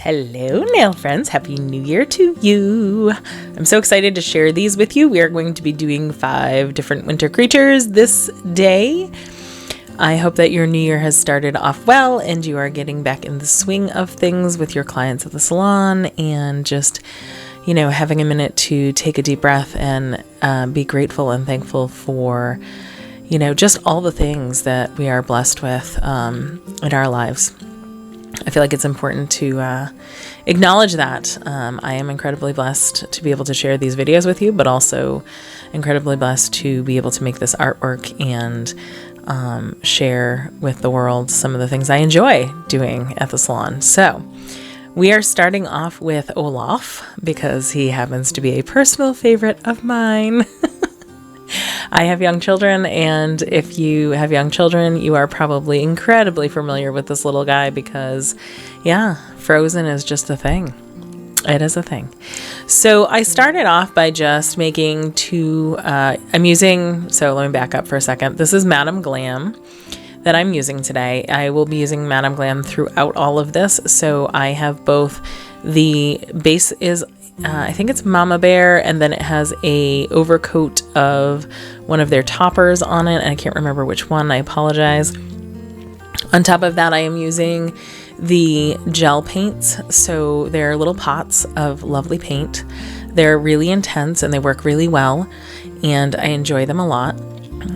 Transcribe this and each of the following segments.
Hello, nail friends. Happy New Year to you. I'm so excited to share these with you. We are going to be doing 5 different winter creatures this day. I hope that your new year has started off well and you are getting back in the swing of things with your clients at the salon and just, having a minute to take a deep breath and be grateful and thankful for, just all the things that we are blessed with in our lives. I feel like it's important to acknowledge that. I am incredibly blessed to be able to share these videos with you, but also incredibly blessed to be able to make this artwork and share with the world some of the things I enjoy doing at the salon. So we are starting off with Olaf because he happens to be a personal favorite of mine. I have young children, and if you have young children, you are probably incredibly familiar with this little guy because, Frozen is just a thing. It is a thing. So I started off by just making 2, let me back up for a second. This is Madam Glam that I'm using today. I will be using Madam Glam throughout all of this. So I have both the base is I think it's Mama Bear, and then it has a overcoat of one of their toppers on it. I can't remember which one. I apologize. On top of that, I am using the gel paints. So they're little pots of lovely paint. They're really intense and they work really well, and I enjoy them a lot.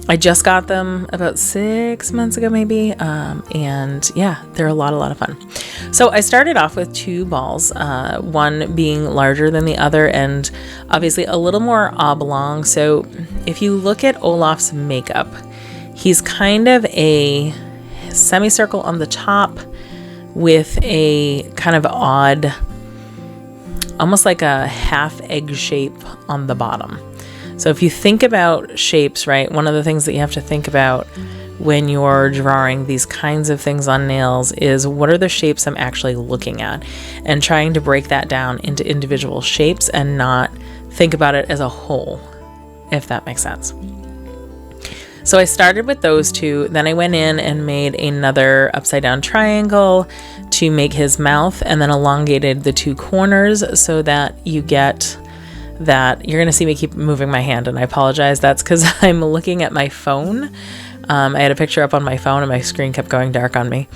I just got them about 6 months ago, maybe. They're a lot of fun. So I started off with 2 balls, one being larger than the other and obviously a little more oblong. So if you look at Olaf's makeup, he's kind of a semicircle on the top with a kind of odd, almost like a half egg shape on the bottom. So if you think about shapes, right, one of the things that you have to think about when you're drawing these kinds of things on nails is what are the shapes I'm actually looking at, and trying to break that down into individual shapes and not think about it as a whole, if that makes sense. So I started with those 2, then I went in and made another upside down triangle to make his mouth, and then elongated the 2 corners so that you get that. You're going to see me keep moving my hand, and I apologize. That's because I'm looking at my phone. I had a picture up on my phone and my screen kept going dark on me.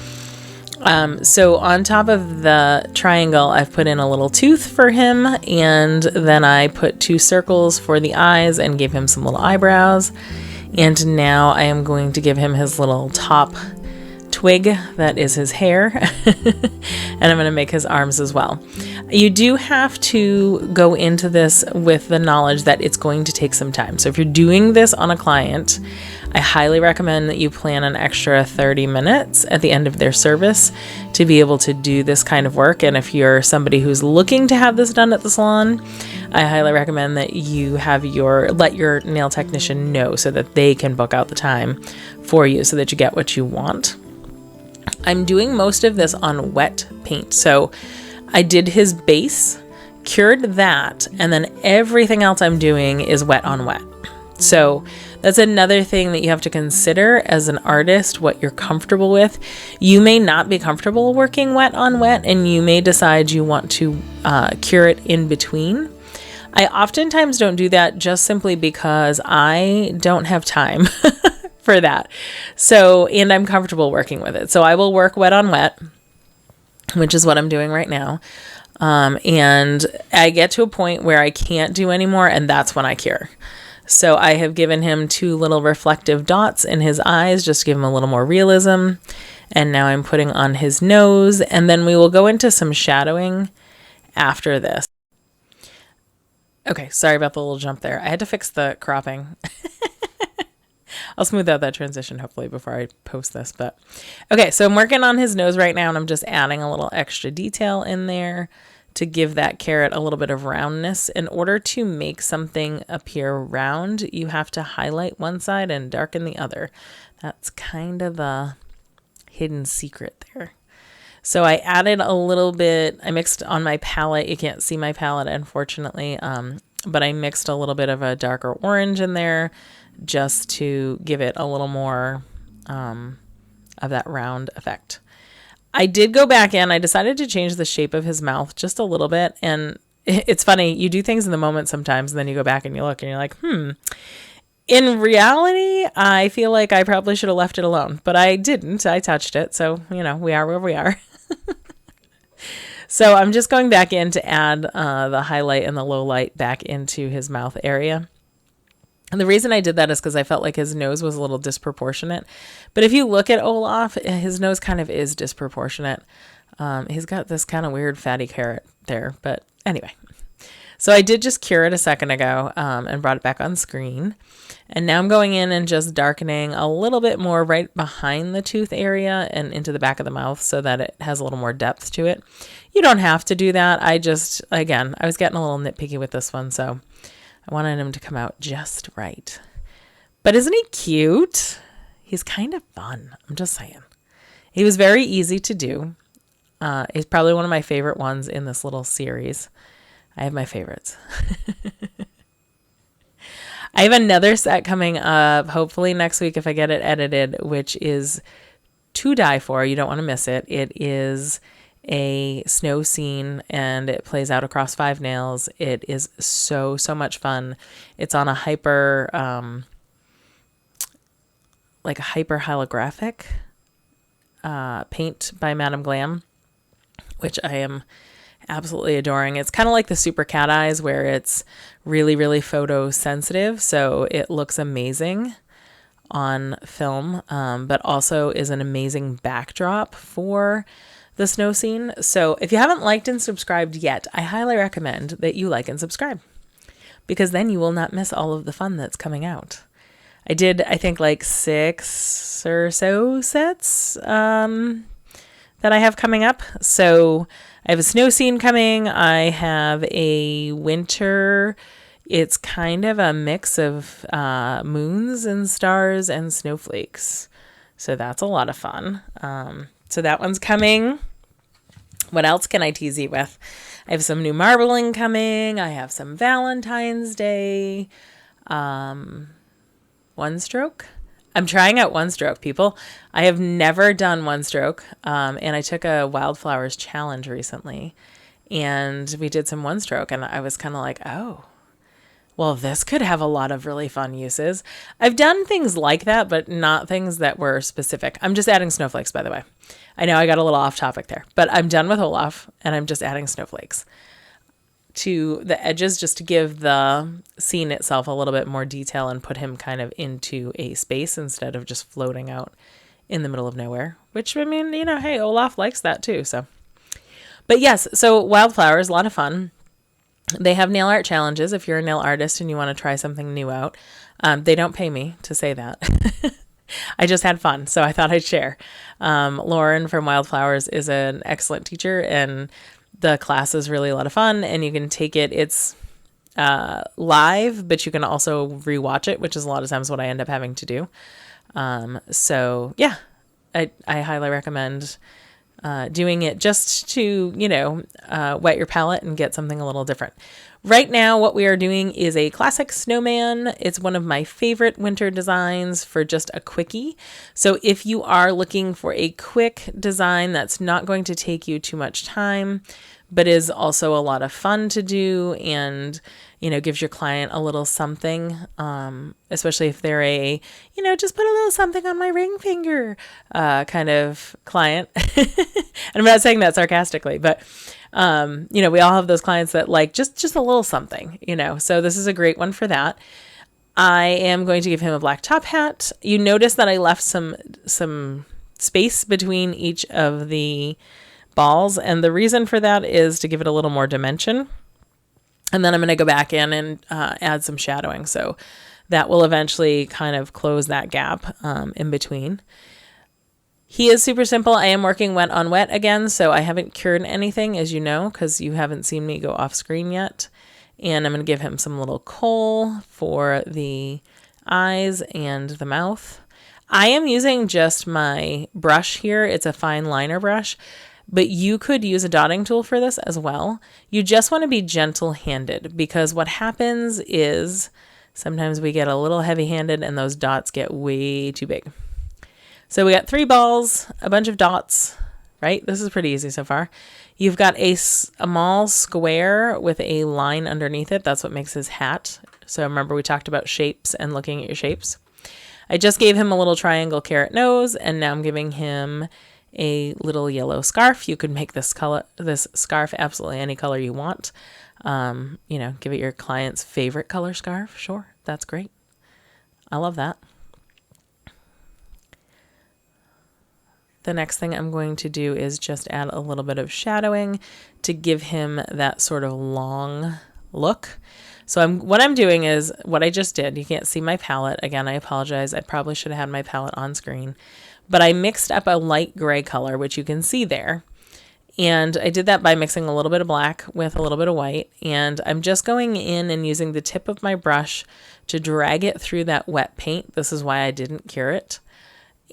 So on top of the triangle, I've put in a little tooth for him, and then I put 2 circles for the eyes and gave him some little eyebrows. And now I am going to give him his little top twig that is his hair, and I'm going to make his arms as well. You do have to go into this with the knowledge that it's going to take some time. So if you're doing this on a client, I highly recommend that you plan an extra 30 minutes at the end of their service to be able to do this kind of work. And if you're somebody who's looking to have this done at the salon, I highly recommend that you have let your nail technician know so that they can book out the time for you so that you get what you want. I'm doing most of this on wet paint. So I did his base, cured that, and then everything else I'm doing is wet on wet. So that's another thing that you have to consider as an artist, what you're comfortable with. You may not be comfortable working wet on wet, and you may decide you want to cure it in between. I oftentimes don't do that just simply because I don't have time for that. So, and I'm comfortable working with it. So I will work wet on wet, which is what I'm doing right now. And I get to a point where I can't do anymore, and that's when I cure. So I have given him 2 little reflective dots in his eyes just to give him a little more realism. And now I'm putting on his nose, and then we will go into some shadowing after this. Okay, sorry about the little jump there. I had to fix the cropping. I'll smooth out that transition hopefully before I post this. But okay, so I'm working on his nose right now, and I'm just adding a little extra detail in there to give that carrot a little bit of roundness. In order to make something appear round, you have to highlight one side and darken the other. That's kind of the hidden secret there. So I added a little bit, I mixed on my palette. You can't see my palette, unfortunately, but I mixed a little bit of a darker orange in there just to give it a little more of that round effect. I did go back in. I decided to change the shape of his mouth just a little bit. And it's funny. You do things in the moment sometimes, and then you go back and you look and you're like, In reality, I feel like I probably should have left it alone, but I didn't. I touched it. So, we are where we are. So I'm just going back in to add the highlight and the low light back into his mouth area. And the reason I did that is because I felt like his nose was a little disproportionate. But if you look at Olaf, his nose kind of is disproportionate. He's got this kind of weird fatty carrot there. But anyway, so I did just cure it a second ago and brought it back on screen. And now I'm going in and just darkening a little bit more right behind the tooth area and into the back of the mouth so that it has a little more depth to it. You don't have to do that. I was getting a little nitpicky with this one, so I wanted him to come out just right. But isn't he cute? He's kind of fun. I'm just saying. He was very easy to do. He's probably one of my favorite ones in this little series. I have my favorites. I have another set coming up, hopefully next week if I get it edited, which is to die for. You don't want to miss it. It is a snow scene and it plays out across 5 nails. It is so much fun. It's on a hyper holographic paint by Madame Glam, which I am absolutely adoring. It's kind of like the Super Cat Eyes where it's really photosensitive, so it looks amazing on film, but also is an amazing backdrop for the snow scene. So if you haven't liked and subscribed yet, I highly recommend that you like and subscribe, because then you will not miss all of the fun that's coming out. I did, I think, like 6 or so sets that I have coming up. So I have a snow scene coming. I have a winter. It's kind of a mix of moons and stars and snowflakes. So that's a lot of fun. So that one's coming. What else can I tease you with? I have some new marbling coming. I have some Valentine's Day. One stroke. I'm trying out one stroke, people. I have never done one stroke. And I took a wildflowers challenge recently and we did some one stroke and I was kind of like, oh, well, this could have a lot of really fun uses. I've done things like that, but not things that were specific. I'm just adding snowflakes, by the way. I know I got a little off topic there, but I'm done with Olaf and I'm just adding snowflakes to the edges just to give the scene itself a little bit more detail and put him kind of into a space instead of just floating out in the middle of nowhere, which, I mean, hey, Olaf likes that too. So, but yes, so wildflowers, a lot of fun. They have nail art challenges if you're a nail artist and you want to try something new out. They don't pay me to say that. I just had fun, so I thought I'd share. Lauren from Wildflowers is an excellent teacher, and the class is really a lot of fun, and you can take it. It's live, but you can also rewatch it, which is a lot of times what I end up having to do. So, yeah, I highly recommend doing it just to, wet your palate and get something a little different. Right now, what we are doing is a classic snowman. It's one of my favorite winter designs for just a quickie. So if you are looking for a quick design that's not going to take you too much time, but is also a lot of fun to do and, gives your client a little something, especially if they're a, just put a little something on my ring finger kind of client. And I'm not saying that sarcastically, but, we all have those clients that like just a little something, so this is a great one for that. I am going to give him a black top hat. You notice that I left some space between each of the balls, and the reason for that is to give it a little more dimension. And then I'm going to go back in and add some shadowing, so that will eventually kind of close that gap in between. He is super simple. I am working wet on wet again, so I haven't cured anything, as you know, because you haven't seen me go off screen yet. And I'm going to give him some little kohl for the eyes and the mouth. I am using just my brush here. It's a fine liner brush, but you could use a dotting tool for this as well. You just want to be gentle-handed, because what happens is sometimes we get a little heavy-handed and those dots get way too big. So we got 3 balls, a bunch of dots, right? This is pretty easy so far. You've got a small square with a line underneath it. That's what makes his hat. So remember we talked about shapes and looking at your shapes. I just gave him a little triangle carrot nose, and now I'm giving him a little yellow scarf. You could make this scarf absolutely any color you want. Give it your client's favorite color scarf. Sure, that's great. I love that. The next thing I'm going to do is just add a little bit of shadowing to give him that sort of long look. So what I'm doing is what I just did. You can't see my palette. Again, I apologize. I probably should have had my palette on screen. But I mixed up a light gray color, which you can see there. And I did that by mixing a little bit of black with a little bit of white. And I'm just going in and using the tip of my brush to drag it through that wet paint. This is why I didn't cure it.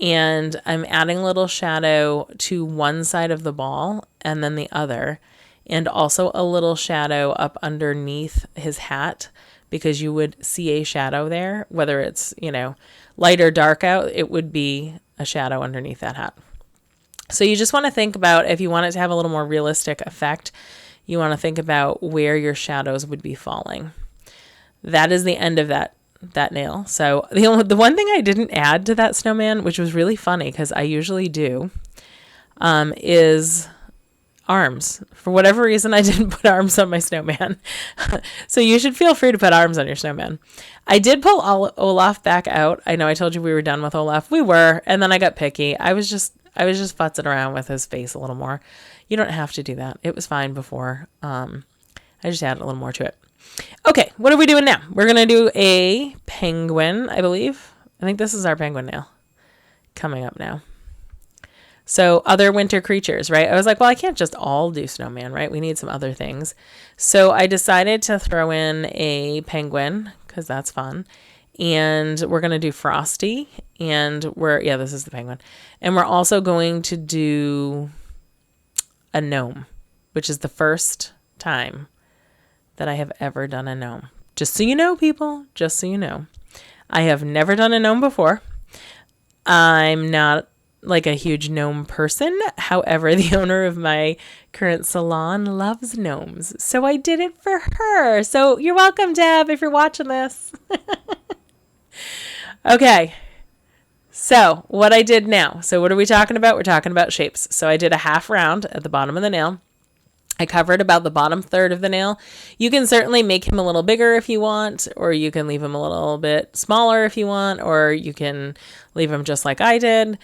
And I'm adding a little shadow to one side of the ball and then the other, and also a little shadow up underneath his hat, because you would see a shadow there, whether it's, light or dark out, it would be a shadow underneath that hat. So you just want to think about, if you want it to have a little more realistic effect, you want to think about where your shadows would be falling. That is the end of that nail. So the one thing I didn't add to that snowman, which was really funny because I usually do, is arms. For whatever reason, I didn't put arms on my snowman. So you should feel free to put arms on your snowman. I did pull Olaf back out. I know I told you we were done with Olaf. We were, and then I got picky. I was just futzing around with his face a little more. You don't have to do that. It was fine before. I just added a little more to it. Okay, what are we doing now? We're going to do a penguin, I believe. I think this is our penguin nail coming up now. So other winter creatures, right? I was like, well, I can't just all do snowman, right? We need some other things. So I decided to throw in a penguin because that's fun. And we're going to do Frosty. And this is the penguin. And we're also going to do a gnome, which is the first time that I have ever done a gnome. Just so you know, people, just so you know. I have never done a gnome before. I'm not like a huge gnome person. However, the owner of my current salon loves gnomes. So I did it for her. So you're welcome, Deb, if you're watching this. Okay. So what I did now. So what are we talking about? We're talking about shapes. So I did a half round at the bottom of the nail. I covered about the bottom third of the nail. You can certainly make him a little bigger if you want, or you can leave him a little bit smaller if you want, or you can leave him just like I did.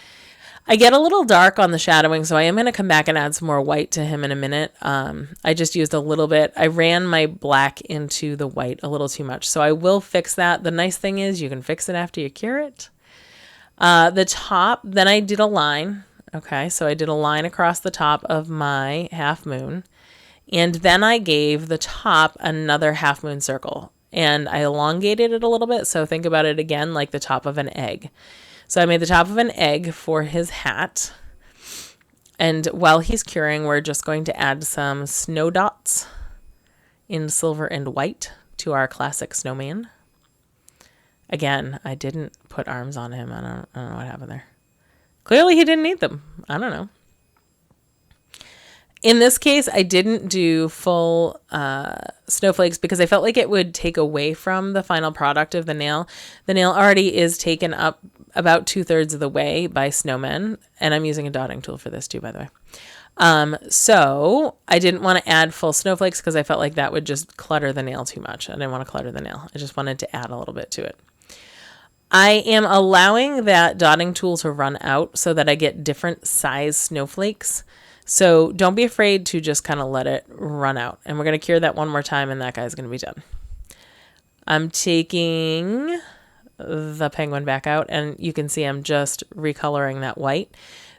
I get a little dark on the shadowing, so I am going to come back and add some more white to him in a minute. I just used a little bit. I ran my black into the white a little too much, so I will fix that. The nice thing is you can fix it after you cure it. The top, then I did a line. Okay, so I did a line across the top of my half moon. And then I gave the top another half moon circle, and I elongated it a little bit. So think about it again like the top of an egg. So I made the top of an egg for his hat. And while he's curing, we're just going to add some snow dots in silver and white to our classic snowman. Again, I didn't put arms on him. I don't know what happened there. Clearly he didn't need them. I don't know. In this case, I didn't do full snowflakes because I felt like it would take away from the final product of the nail. The nail already is taken up about 2/3 of the way by snowmen, and I'm using a dotting tool for this too, by the way. So I didn't want to add full snowflakes because I felt like that would just clutter the nail too much. I didn't want to clutter the nail. I just wanted to add a little bit to it. I am allowing that dotting tool to run out so that I get different size snowflakes. So don't be afraid to just kind of let it run out. And we're going to cure that one more time and that guy's going to be done. I'm taking the penguin back out and you can see I'm just recoloring that white.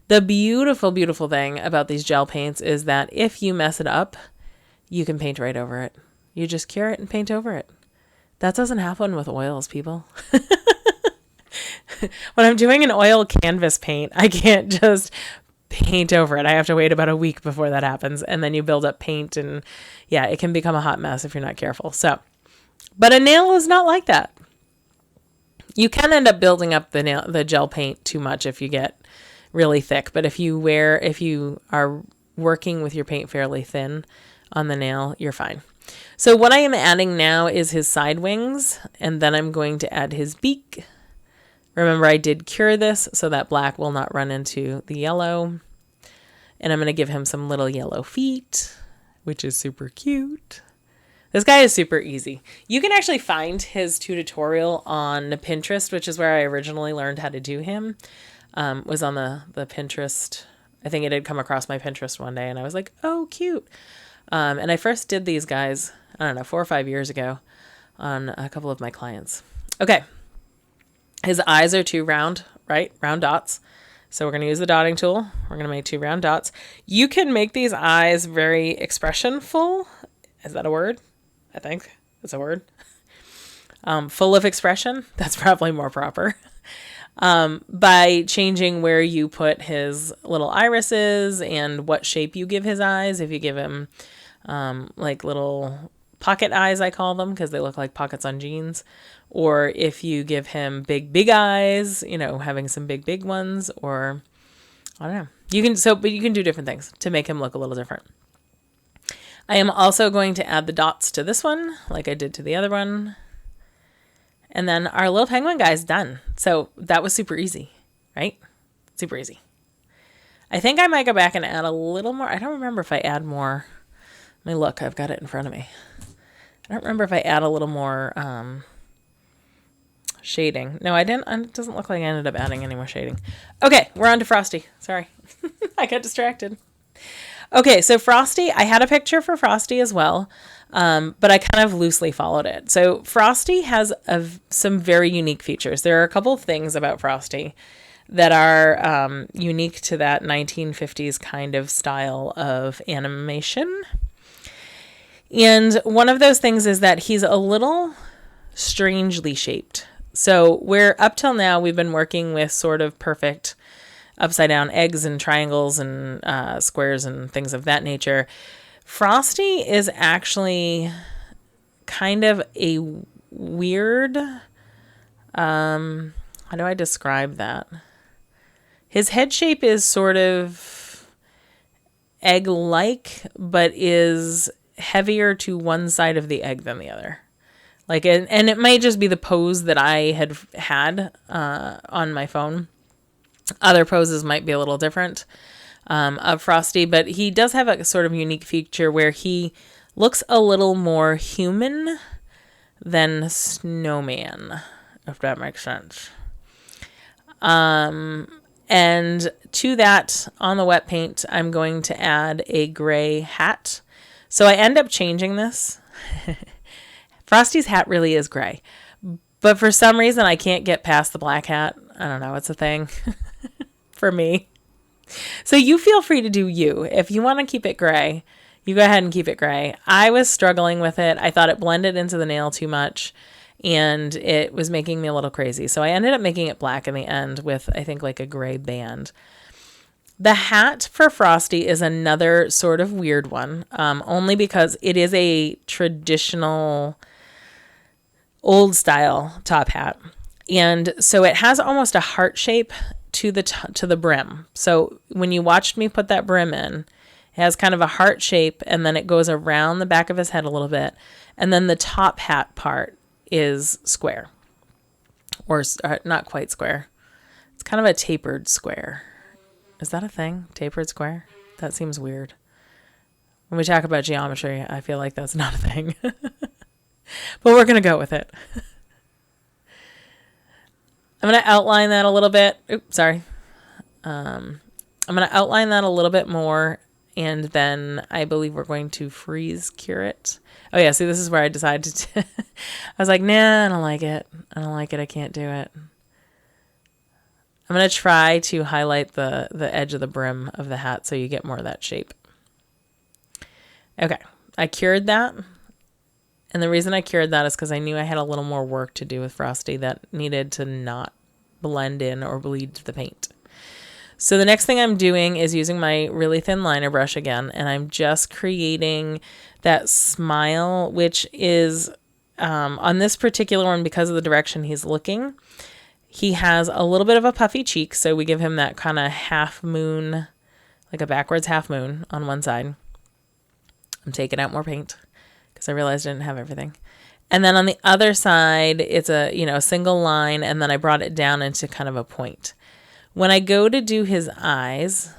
The beautiful, beautiful thing about these gel paints is that if you mess it up, you can paint right over it. You just cure it and paint over it. That doesn't happen with oils, people. When I'm doing an oil canvas paint, I can't just paint over it. I have to wait about a week before that happens. And then you build up paint and yeah, it can become a hot mess if you're not careful. So, but a nail is not like that. You can end up building up the gel paint too much if you get really thick. But if you are working with your paint fairly thin on the nail, you're fine. So what I am adding now is his side wings, and then I'm going to add his beak. Remember, I did cure this so that black will not run into the yellow. And I'm going to give him some little yellow feet, which is super cute. This guy is super easy. You can actually find his tutorial on Pinterest, which is where I originally learned how to do him. Was on the Pinterest. I think it had come across my Pinterest one day, and I was like, oh, cute. And I first did these guys, I don't know, 4 or 5 years ago on a couple of my clients. Okay. His eyes are 2 round, right? Round dots. So we're going to use the dotting tool. We're going to make 2 round dots. You can make these eyes very expressionful. Is that a word? I think it's a word. Full of expression. That's probably more proper. By changing where you put his little irises and what shape you give his eyes. If you give him like little pocket eyes, I call them, because they look like pockets on jeans. Or if you give him big eyes, you know, having some big ones, or I don't know. But you can do different things to make him look a little different. I am also going to add the dots to this one, like I did to the other one. And then our little penguin guy's done. So that was super easy, right? Super easy. I think I might go back and add a little more. I don't remember if I add more. Let me look. I've got it in front of me. I don't remember if I add a little more shading. No, I didn't. It doesn't look like I ended up adding any more shading. Okay, we're on to Frosty. Sorry. I got distracted. Okay, so Frosty, I had a picture for Frosty as well, but I kind of loosely followed it. So Frosty has some very unique features. There are a couple of things about Frosty that are unique to that 1950s kind of style of animation. And one of those things is that he's a little strangely shaped. So where up till now we've been working with sort of perfect upside down eggs and triangles and squares and things of that nature, Frosty is actually kind of a weird, how do I describe that? His head shape is sort of egg-like, but is heavier to one side of the egg than the other. Like, and it might just be the pose that I had on my phone. Other poses might be a little different of Frosty, but he does have a sort of unique feature where he looks a little more human than Snowman, if that makes sense. And to that, on the wet paint, I'm going to add a gray hat. So I end up changing this. Frosty's hat really is gray, but for some reason I can't get past the black hat. I don't know. It's a thing for me. So you feel free to do you. If you want to keep it gray, you go ahead and keep it gray. I was struggling with it. I thought it blended into the nail too much and it was making me a little crazy. So I ended up making it black in the end with, I think, like a gray band. The hat for Frosty is another sort of weird one, only because it is a traditional old style top hat. And so it has almost a heart shape to the brim. So when you watched me put that brim in, it has kind of a heart shape and then it goes around the back of his head a little bit. And then the top hat part is square, or not quite square. It's kind of a tapered square. Is that a thing? Tapered square? That seems weird. When we talk about geometry, I feel like that's not a thing. But we're going to go with it. I'm going to outline that a little bit. Oops, sorry. I'm going to outline that a little bit more, and then I believe we're going to freeze cure it. Oh, yeah, see, this is where I decided to... I was like, nah, I don't like it. I can't do it. I'm going to try to highlight the edge of the brim of the hat so you get more of that shape. Okay, I cured that. And the reason I cured that is because I knew I had a little more work to do with Frosty that needed to not blend in or bleed the paint. So the next thing I'm doing is using my really thin liner brush again, and I'm just creating that smile, which is on this particular one, because of the direction he's looking, He has a little bit of a puffy cheek, so we give him that kind of half moon, like a backwards half moon on one side. I'm taking out more paint because I realized I didn't have everything. And then on the other side, it's a single line, and then I brought it down into kind of a point. When I go to do his eyes,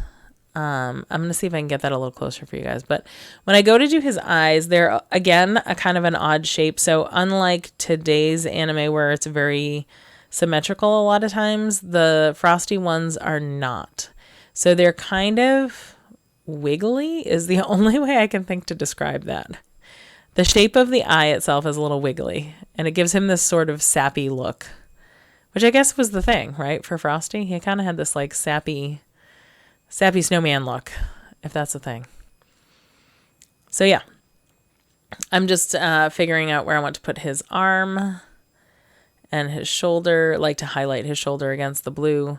I'm going to see if I can get that a little closer for you guys. But when I go to do his eyes, they're, again, a kind of an odd shape. So unlike today's anime where it's very symmetrical a lot of times, the Frosty ones are not. So they're kind of wiggly is the only way I can think to describe that. The shape of the eye itself is a little wiggly, and it gives him this sort of sappy look, which I guess was the thing, right, for Frosty? He kind of had this like sappy snowman look, if that's the thing. So yeah, I'm just figuring out where I want to put his arm and his shoulder, like to highlight his shoulder against the blue,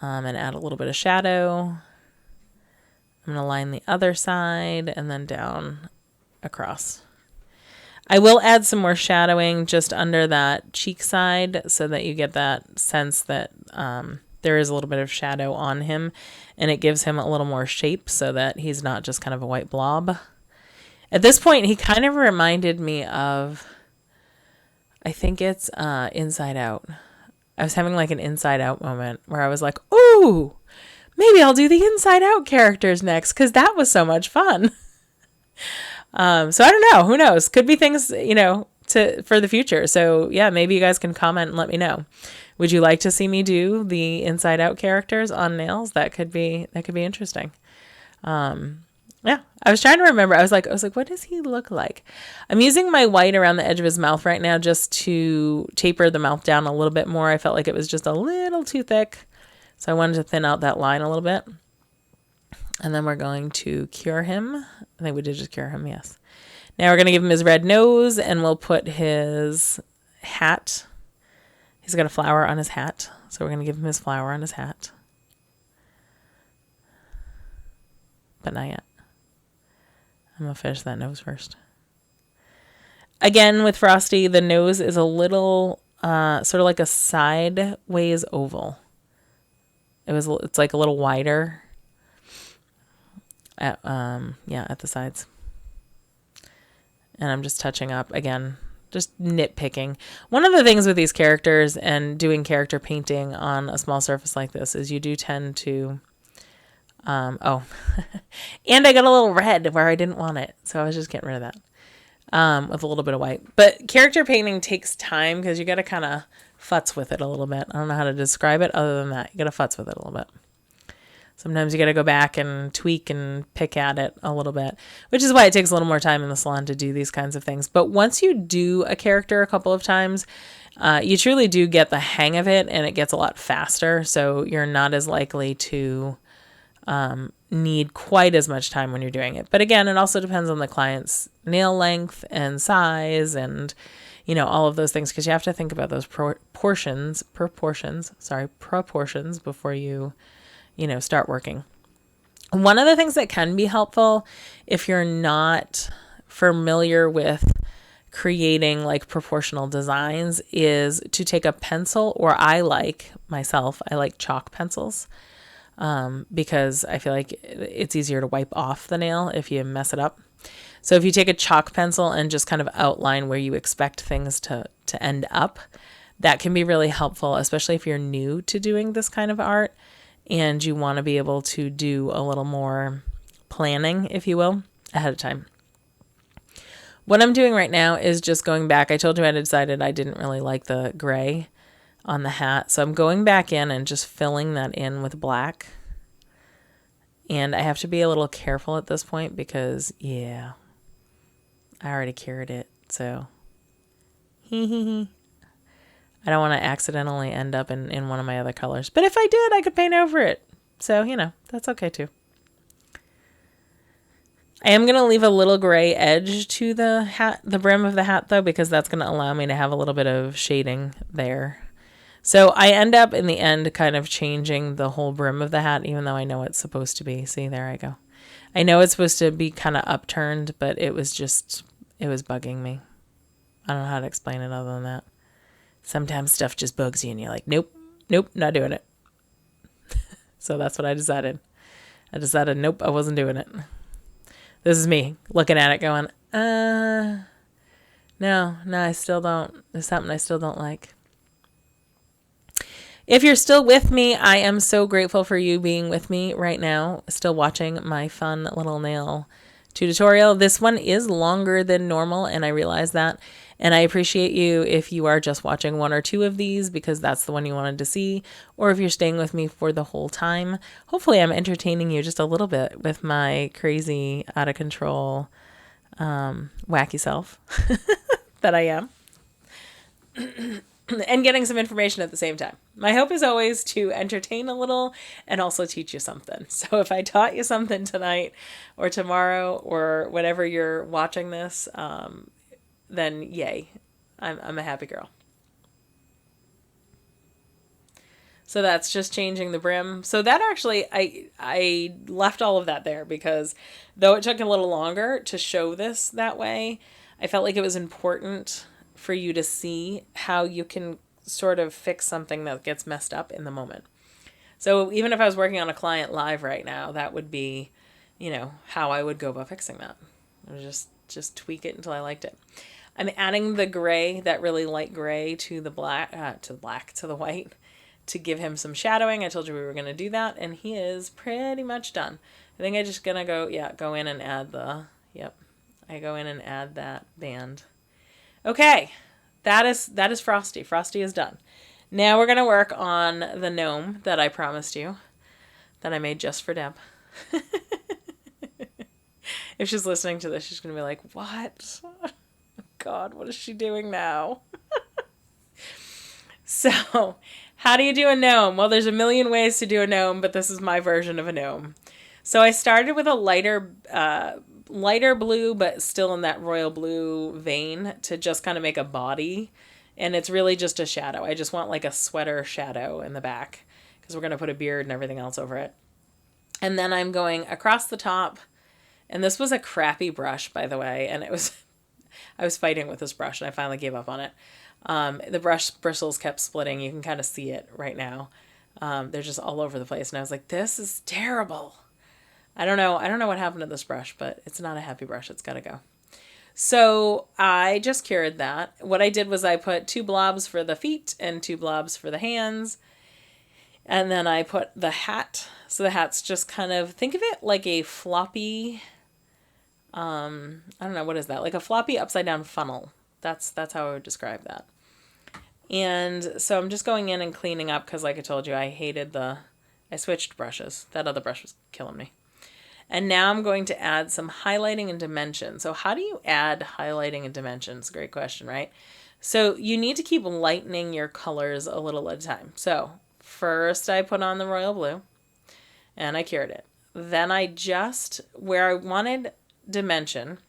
and add a little bit of shadow. I'm going to line the other side and then down across. I will add some more shadowing just under that cheek side so that you get that sense that there is a little bit of shadow on him, and it gives him a little more shape so that he's not just kind of a white blob. At this point, he kind of reminded me of, I think it's Inside Out. I was having like an Inside Out moment where I was like, ooh, maybe I'll do the Inside Out characters next because that was so much fun. So I don't know. Who knows? Could be things, for the future. So yeah, maybe you guys can comment and let me know. Would you like to see me do the Inside Out characters on nails? That could be interesting. Yeah, I was trying to remember. I was like, what does he look like? I'm using my white around the edge of his mouth right now just to taper the mouth down a little bit more. I felt like it was just a little too thick. So I wanted to thin out that line a little bit. And then we're going to cure him. I think we did just cure him, yes. Now we're going to give him his red nose, and we'll put his hat. He's got a flower on his hat, so we're going to give him his flower on his hat. But not yet. I'm going to finish that nose first. Again, with Frosty, the nose is a little, sort of like a sideways oval. It's like a little wider at the sides. And I'm just touching up again, just nitpicking. One of the things with these characters and doing character painting on a small surface like this is you do tend to, and I got a little red where I didn't want it. So I was just getting rid of that, with a little bit of white. But character painting takes time because you got to kind of futz with it a little bit. I don't know how to describe it other than that. You got to futz with it a little bit. Sometimes you got to go back and tweak and pick at it a little bit, which is why it takes a little more time in the salon to do these kinds of things. But once you do a character a couple of times, you truly do get the hang of it, and it gets a lot faster. So you're not as likely to need quite as much time when you're doing it. But again, it also depends on the client's nail length and size and, all of those things, because you have to think about those proportions before you start working. One of the things that can be helpful if you're not familiar with creating like proportional designs is to take a pencil, or I like chalk pencils, because I feel like it's easier to wipe off the nail if you mess it up. So if you take a chalk pencil and just kind of outline where you expect things to end up, that can be really helpful, especially if you're new to doing this kind of art and you want to be able to do a little more planning, if you will, ahead of time. What I'm doing right now is just going back. I told you I decided I didn't really like the gray on the hat. So I'm going back in and just filling that in with black. And I have to be a little careful at this point because, I already cured it. So, I don't want to accidentally end up in one of my other colors. But if I did, I could paint over it. So, that's okay too. I am going to leave a little gray edge to the brim of the hat though, because that's going to allow me to have a little bit of shading there. So I end up in the end kind of changing the whole brim of the hat, even though I know it's supposed to be. See, there I go. I know it's supposed to be kind of upturned, but it was bugging me. I don't know how to explain it other than that. Sometimes stuff just bugs you and you're like, nope, nope, not doing it. So that's what I decided. I decided, nope, I wasn't doing it. This is me looking at it going, no, I still don't. There's something I still don't like. If you're still with me, I am so grateful for you being with me right now, still watching my fun little nail tutorial. This one is longer than normal, and I realize that. And I appreciate you if you are just watching one or two of these because that's the one you wanted to see, or if you're staying with me for the whole time. Hopefully I'm entertaining you just a little bit with my crazy, out of control, wacky self that I am. And getting some information at the same time. My hope is always to entertain a little and also teach you something. So if I taught you something tonight or tomorrow or whenever you're watching this, then yay, I'm a happy girl. So that's just changing the brim. So that actually, I left all of that there because though it took a little longer to show this that way, I felt like it was important for you to see how you can sort of fix something that gets messed up in the moment. So even if I was working on a client live right now, that would be, how I would go about fixing that. I would just tweak it until I liked it. I'm adding the gray, that really light gray, to the to the white, to give him some shadowing. I told you we were going to do that, and he is pretty much done. I think I'm just going to go in and add I go in and add that band. Okay, that is Frosty. Frosty is done. Now we're going to work on the gnome that I promised you, that I made just for Deb. If she's listening to this, she's going to be like, what? God, what is she doing now? So, how do you do a gnome? Well, there's a million ways to do a gnome, but this is my version of a gnome. So I started with a lighter blue, but still in that royal blue vein to just kind of make a body. And it's really just a shadow. I just want like a sweater shadow in the back because we're going to put a beard and everything else over it. And then I'm going across the top. And this was a crappy brush, by the way. And I was fighting with this brush and I finally gave up on it. The brush bristles kept splitting. You can kind of see it right now. They're just all over the place. And I was like, this is terrible. I don't know what happened to this brush, but it's not a happy brush. It's got to go. So I just cured that. What I did was I put 2 blobs for the feet and 2 blobs for the hands. And then I put the hat. So the hat's just kind of, think of it like a floppy, I don't know, what is that? Like a floppy upside down funnel. That's how I would describe that. And so I'm just going in and cleaning up because like I told you, I switched brushes. That other brush was killing me. And now I'm going to add some highlighting and dimension. So how do you add highlighting and dimensions? Great question, right? So you need to keep lightening your colors a little at a time. So first I put on the royal blue and I cured it. Then where I wanted dimension,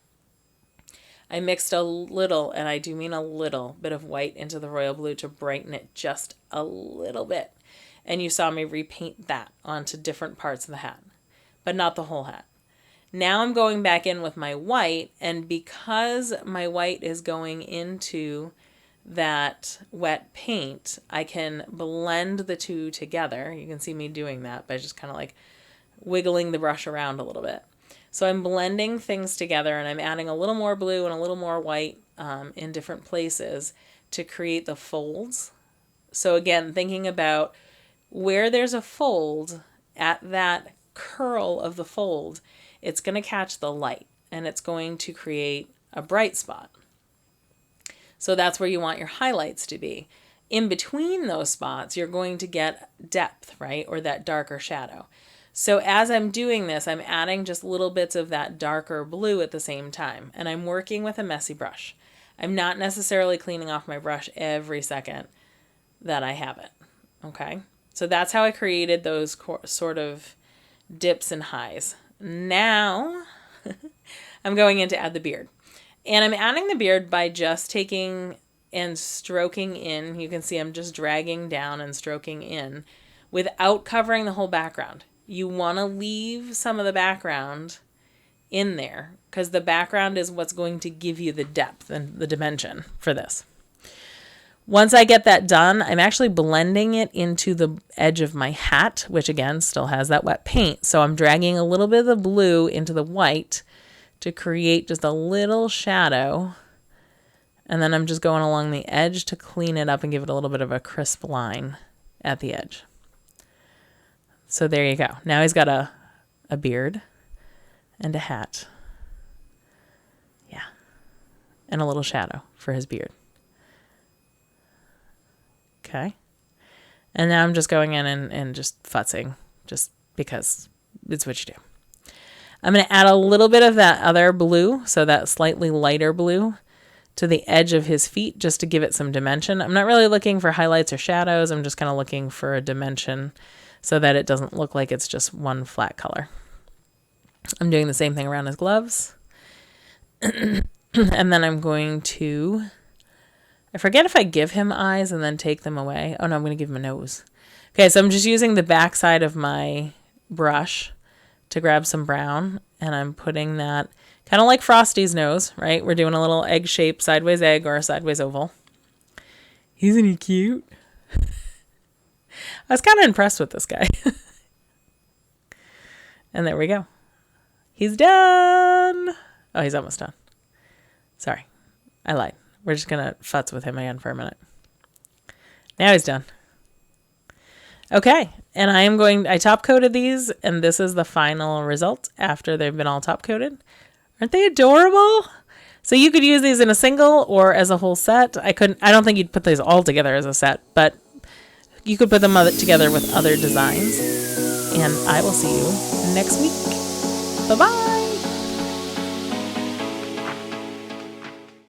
I mixed a little, and I do mean a little bit of white into the royal blue to brighten it just a little bit. And you saw me repaint that onto different parts of the hat, but not the whole hat. Now I'm going back in with my white, and because my white is going into that wet paint, I can blend the two together. You can see me doing that by just kind of like wiggling the brush around a little bit. So I'm blending things together and I'm adding a little more blue and a little more white in different places to create the folds. So again, thinking about where there's a fold, at that curl of the fold, it's going to catch the light and it's going to create a bright spot. So that's where you want your highlights to be. In between those spots, you're going to get depth, right? Or that darker shadow. So as I'm doing this, I'm adding just little bits of that darker blue at the same time. And I'm working with a messy brush. I'm not necessarily cleaning off my brush every second that I have it. Okay? So that's how I created those sort of dips and highs. Now, I'm going in to add the beard. And I'm adding the beard by just taking and stroking in. You can see I'm just dragging down and stroking in without covering the whole background. You want to leave some of the background in there because the background is what's going to give you the depth and the dimension for this. Once I get that done, I'm actually blending it into the edge of my hat, which again still has that wet paint. So I'm dragging a little bit of the blue into the white to create just a little shadow. And then I'm just going along the edge to clean it up and give it a little bit of a crisp line at the edge. So there you go. Now he's got a beard and a hat. Yeah. And a little shadow for his beard. Okay. And now I'm just going in and just futzing, just because it's what you do. I'm going to add a little bit of that other blue, so that slightly lighter blue, to the edge of his feet just to give it some dimension. I'm not really looking for highlights or shadows. I'm just kind of looking for a dimension so that it doesn't look like it's just one flat color. I'm doing the same thing around his gloves. And then I'm going to... I forget if I give him eyes and then take them away. Oh no, I'm going to give him a nose. Okay, so I'm just using the back side of my brush to grab some brown, and I'm putting that kind of like Frosty's nose, right? We're doing a little egg-shaped sideways egg or a sideways oval. Isn't he cute? I was kind of impressed with this guy. And there we go. He's done. Oh, he's almost done. Sorry, I lied. We're just going to futz with him again for a minute. Now he's done. Okay, and I top coated these, and this is the final result after they've been all top coated. Aren't they adorable? So you could use these in a single or as a whole set. I don't think you'd put these all together as a set, but you could put them together with other designs. And I will see you next week. Bye-bye.